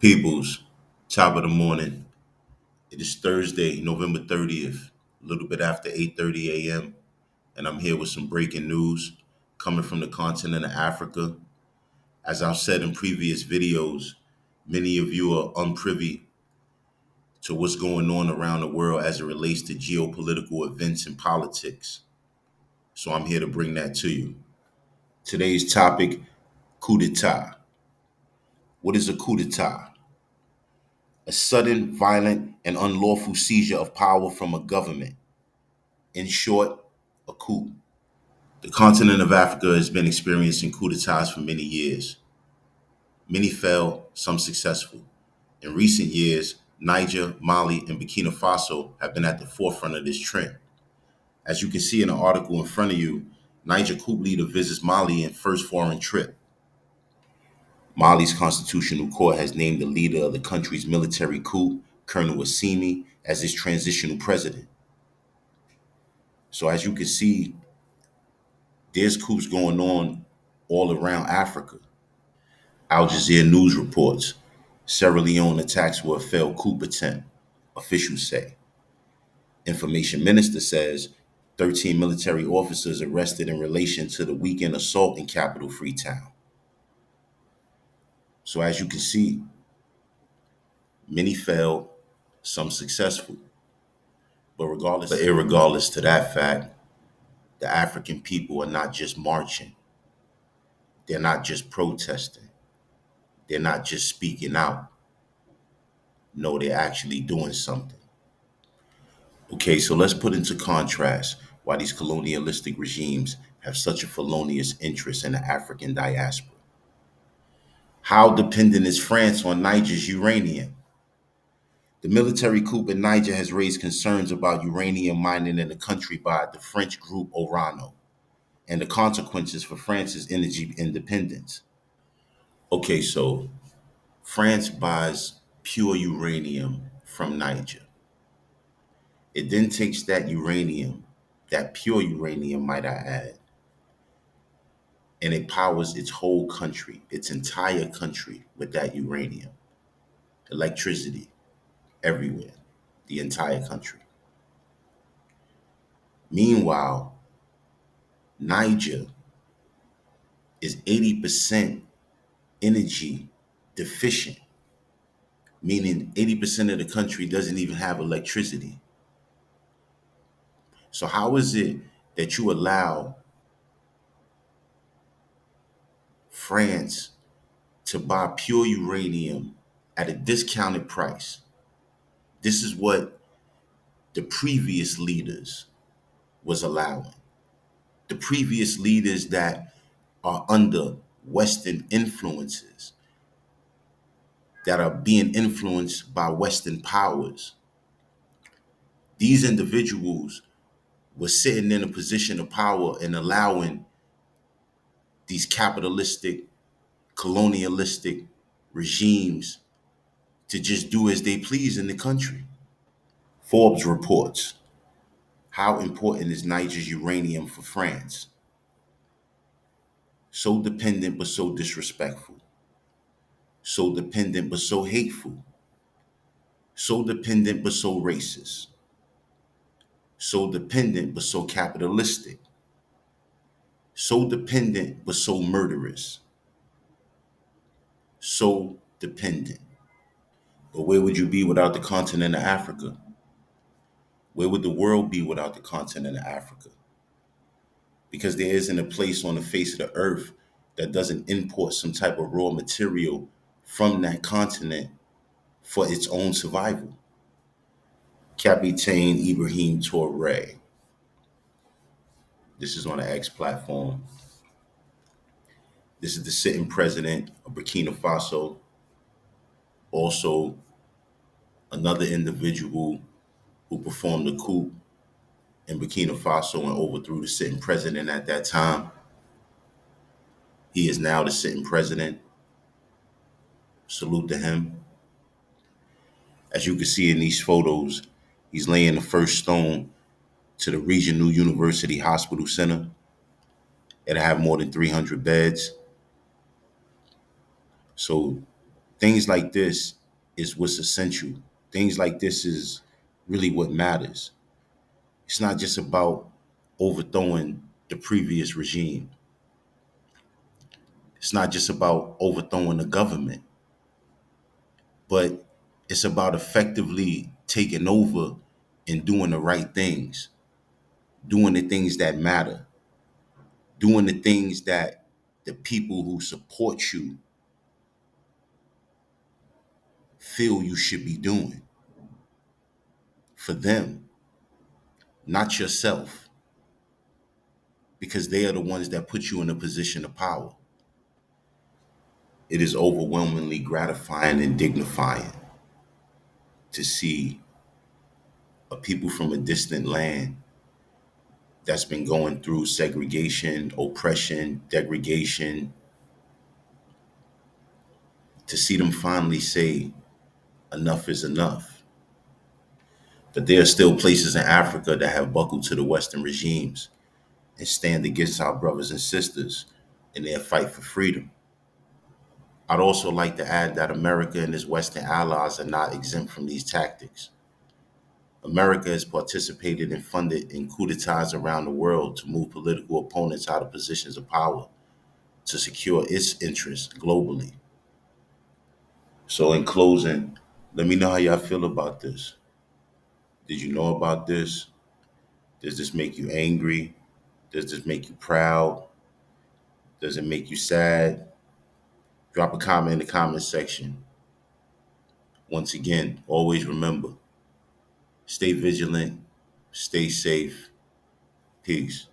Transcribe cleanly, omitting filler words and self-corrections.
Peoples, top of the morning. It is Thursday, November 30th, a little bit after 8:30 a.m., and I'm here with some breaking news coming from the continent of Africa. As I've said in previous videos, many of you are unprivy to what's going on around the world as it relates to geopolitical events and politics. So I'm here to bring that to you. Today's topic, coup d'etat. What is a coup d'etat? A sudden, violent, and unlawful seizure of power from a government. In short, a coup. The continent of Africa has been experiencing coup d'etats for many years. Many failed, some successful. In recent years, Niger, Mali, and Burkina Faso have been at the forefront of this trend. As you can see in the article in front of you, Niger coup leader visits Mali in first foreign trip. Mali's constitutional court has named the leader of the country's military coup, Colonel Assimi, as its transitional president. So as you can see, there's coups going on all around Africa. Al Jazeera News reports Sierra Leone attacks were a failed coup attempt, officials say. Information Minister says 13 military officers arrested in relation to the weekend assault in capital Freetown. So as you can see, many failed, some successful. But irregardless to that fact, the African people are not just marching. They're not just protesting. They're not just speaking out. No, they're actually doing something. Okay, so let's put into contrast why these colonialistic regimes have such a felonious interest in the African diaspora. How dependent is France on Niger's uranium? The military coup in Niger has raised concerns about uranium mining in the country by the French group Orano and the consequences for France's energy independence. Okay, so France buys pure uranium from Niger. It then takes that uranium, that pure uranium, might I add, and it powers its whole country, its entire country with that uranium. Electricity everywhere, the entire country. Meanwhile, Niger is 80% energy deficient, meaning 80% of the country doesn't even have electricity. So, how is it that you allow France to buy pure uranium at a discounted price? This is what the previous leaders was allowing. The previous leaders that are under Western influences, that are being influenced by Western powers. These individuals were sitting in a position of power and allowing these capitalistic, colonialistic regimes to just do as they please in the country. Forbes reports how important is Niger's uranium for France? So dependent but so disrespectful. So dependent but so hateful. So dependent but so racist. So dependent but so capitalistic. So dependent but so murderous. So dependent. But where would you be without the continent of Africa? Where would the world be without the continent of Africa? Because there isn't a place on the face of the earth that doesn't import some type of raw material from that continent for its own survival. Capitaine Ibrahim Touré. This is on the X platform. This is the sitting president of Burkina Faso. Also, another individual who performed a coup in Burkina Faso and overthrew the sitting president at that time. He is now the sitting president. Salute to him. As you can see in these photos, he's laying the first stone to the Regional University Hospital Center. It'll have more than 300 beds. So Things like this is what's essential. Things like this is really what matters. It's not just about overthrowing the previous regime. It's not just about overthrowing the government, but it's about effectively taking over and doing the right things, doing the things that matter, doing the things that the people who support you feel you should be doing for them, not yourself, because they are the ones that put you in a position of power. It is overwhelmingly gratifying and dignifying to see a people from a distant land that's been going through segregation, oppression, degradation, to see them finally say enough is enough. But there are still places in Africa that have buckled to the Western regimes and stand against our brothers and sisters in their fight for freedom. I'd also like to add that America and its Western allies are not exempt from these tactics. America has participated and funded in coups d'etats around the world to move political opponents out of positions of power to secure its interests globally. So, in closing, let me know how y'all feel about this. Did you know about this? Does this make you angry? Does this make you proud? Does it make you sad? Drop a comment in the comment section. Once again, always remember, stay vigilant, stay safe. Peace.